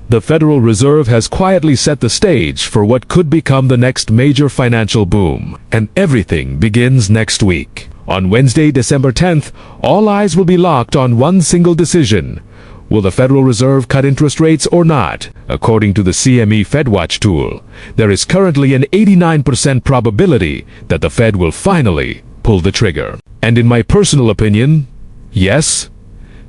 The Federal Reserve has quietly set the stage for what could become the next major financial boom, and everything begins next week. On Wednesday, December 10th, all eyes will be locked on one single decision. Will the Federal Reserve cut interest rates or not? According to the CME FedWatch tool, there is currently an 89% probability that the Fed will finally pull the trigger. And in my personal opinion, yes,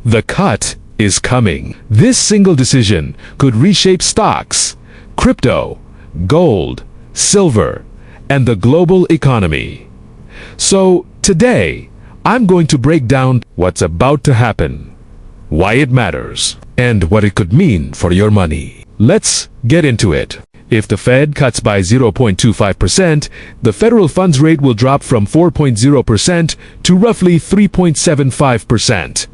the cut is coming. This single decision could reshape stocks, crypto, gold, silver, and the global economy. So today, I'm going to break down what's about to happen, why it matters, and what it could mean for your money. Let's get into it. If the Fed cuts by 0.25%, the federal funds rate will drop from 4.0% to roughly 3.75%.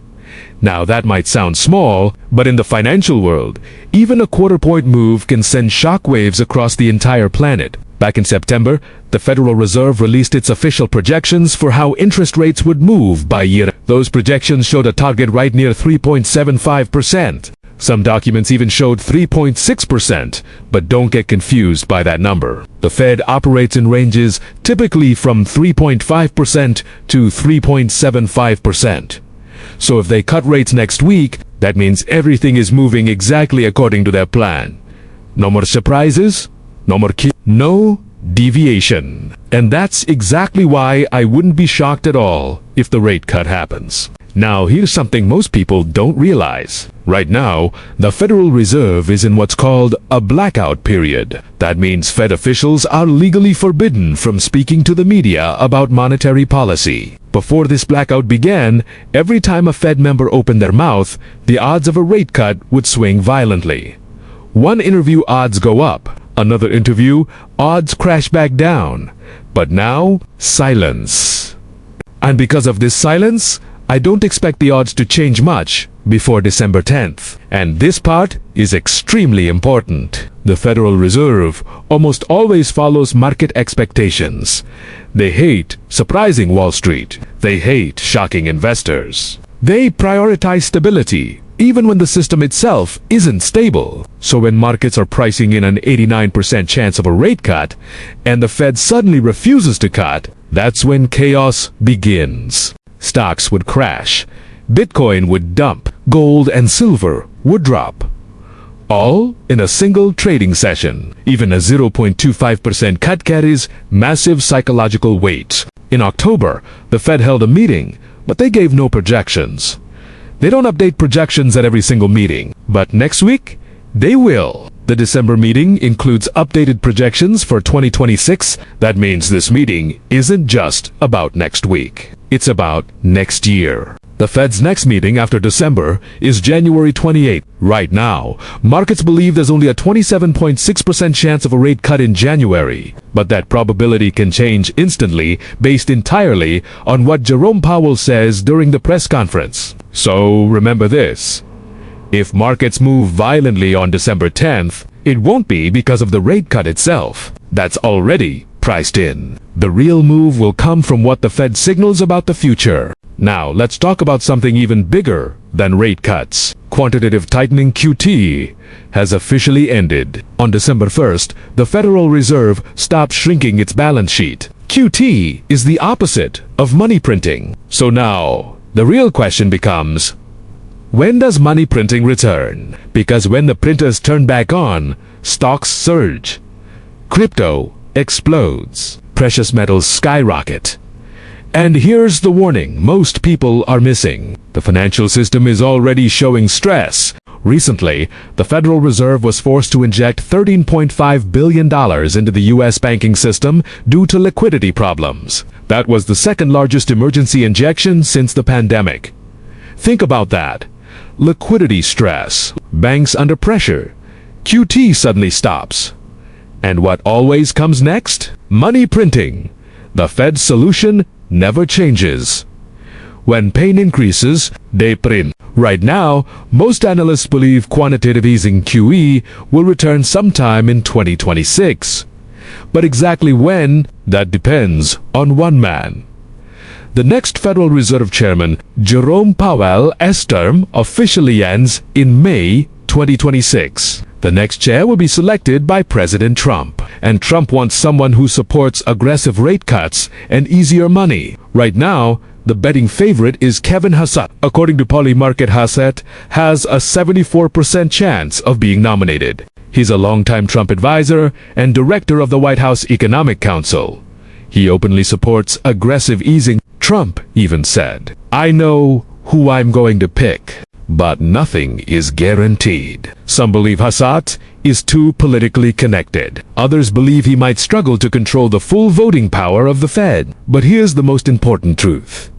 Now that might sound small, but in the financial world, even a quarter-point move can send shockwaves across the entire planet. Back in September, the Federal Reserve released its official projections for how interest rates would move by year. Those projections showed a target right near 3.75%. Some documents even showed 3.6%, but don't get confused by that number. The Fed operates in ranges typically from 3.5% to 3.75%. So if they cut rates next week, that means everything is moving exactly according to their plan. No more surprises, no deviation. And that's exactly why I wouldn't be shocked at all if the rate cut happens. Now, here's something most people don't realize. Right now, the Federal Reserve is in what's called a blackout period. That means Fed officials are legally forbidden from speaking to the media about monetary policy. Before this blackout began, every time a Fed member opened their mouth, the odds of a rate cut would swing violently. One interview, odds go up. Another interview, odds crash back down. But now, silence. And because of this silence, I don't expect the odds to change much before December 10th. And this part is extremely important. The Federal Reserve almost always follows market expectations. They hate surprising Wall Street. They hate shocking investors. They prioritize stability, even when the system itself isn't stable. So when markets are pricing in an 89% chance of a rate cut, and the Fed suddenly refuses to cut, that's when chaos begins. Stocks would crash, Bitcoin would dump, gold and silver would drop. All in a single trading session. Even a 0.25% cut carries massive psychological weight. In October, the Fed held a meeting, but they gave no projections. They don't update projections at every single meeting, but next week, they will. The December meeting includes updated projections for 2026. That means this meeting isn't just about next week. It's about next year. The Fed's next meeting after December is January 28th. Right now, markets believe there's only a 27.6% chance of a rate cut in January. But that probability can change instantly based entirely on what Jerome Powell says during the press conference. So remember this. If markets move violently on December 10th, it won't be because of the rate cut itself. That's already priced in. The real move will come from what the Fed signals about the future. Now, let's talk about something even bigger than rate cuts. Quantitative tightening QT has officially ended. On December 1st, the Federal Reserve stopped shrinking its balance sheet. QT is the opposite of money printing. So now, the real question becomes, when does money printing return? Because when the printers turn back on, stocks surge, crypto explodes, precious metals skyrocket. And here's the warning most people are missing. The financial system is already showing stress. Recently, the Federal Reserve was forced to inject $13.5 billion into the U.S. banking system due to liquidity problems. That was the second largest emergency injection since the pandemic. Think about that. Liquidity stress, banks under pressure, QT suddenly stops. And what always comes next? Money printing. The Fed's solution never changes. When pain increases, they print. Right now, most analysts believe quantitative easing QE will return sometime in 2026. But exactly when, that depends on one man. The next Federal Reserve Chairman, Jerome Powell's term officially ends in May 2026. The next chair will be selected by President Trump. And Trump wants someone who supports aggressive rate cuts and easier money. Right now, the betting favorite is Kevin Hassett. According to Polymarket, Hassett has a 74% chance of being nominated. He's a longtime Trump advisor and director of the White House Economic Council. He openly supports aggressive easing. Trump even said, "I know who I'm going to pick, but nothing is guaranteed." Some believe Hassett is too politically connected. Others believe he might struggle to control the full voting power of the Fed. But here's the most important truth.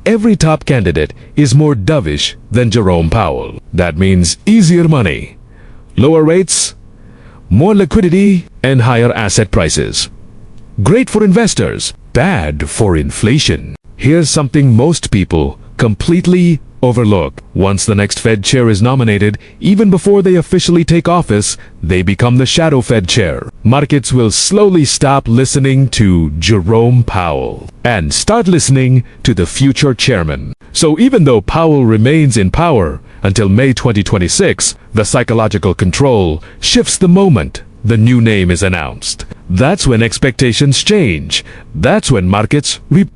Every top candidate is more dovish than Jerome Powell. That means easier money, lower rates, more liquidity, and higher asset prices. Great for investors, bad for inflation. Here's something most people completely overlook. Once the next Fed chair is nominated, even before they officially take office, they become the shadow Fed chair. Markets will slowly stop listening to Jerome Powell and start listening to the future chairman. So even though Powell remains in power until May 2026, the psychological control shifts the moment the new name is announced. That's when expectations change. That's when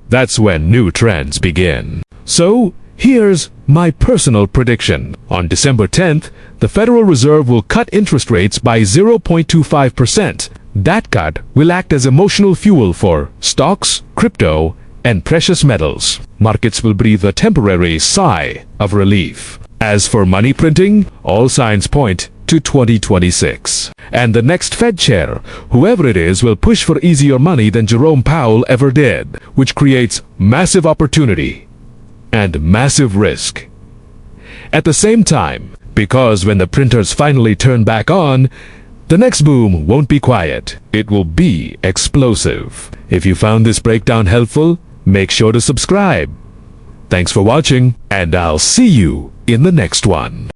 that's when new trends begin. So, here's my personal prediction. On December 10th, the Federal Reserve will cut interest rates by 0.25%. That cut will act as emotional fuel for stocks, crypto, and precious metals. Markets will breathe a temporary sigh of relief. As for money printing, all signs point to 2026. And the next Fed chair, whoever it is, will push for easier money than Jerome Powell ever did, which creates massive opportunity and massive risk. At the same time, because when the printers finally turn back on, the next boom won't be quiet. It will be explosive. If you found this breakdown helpful, make sure to subscribe. Thanks for watching, and I'll see you in the next one.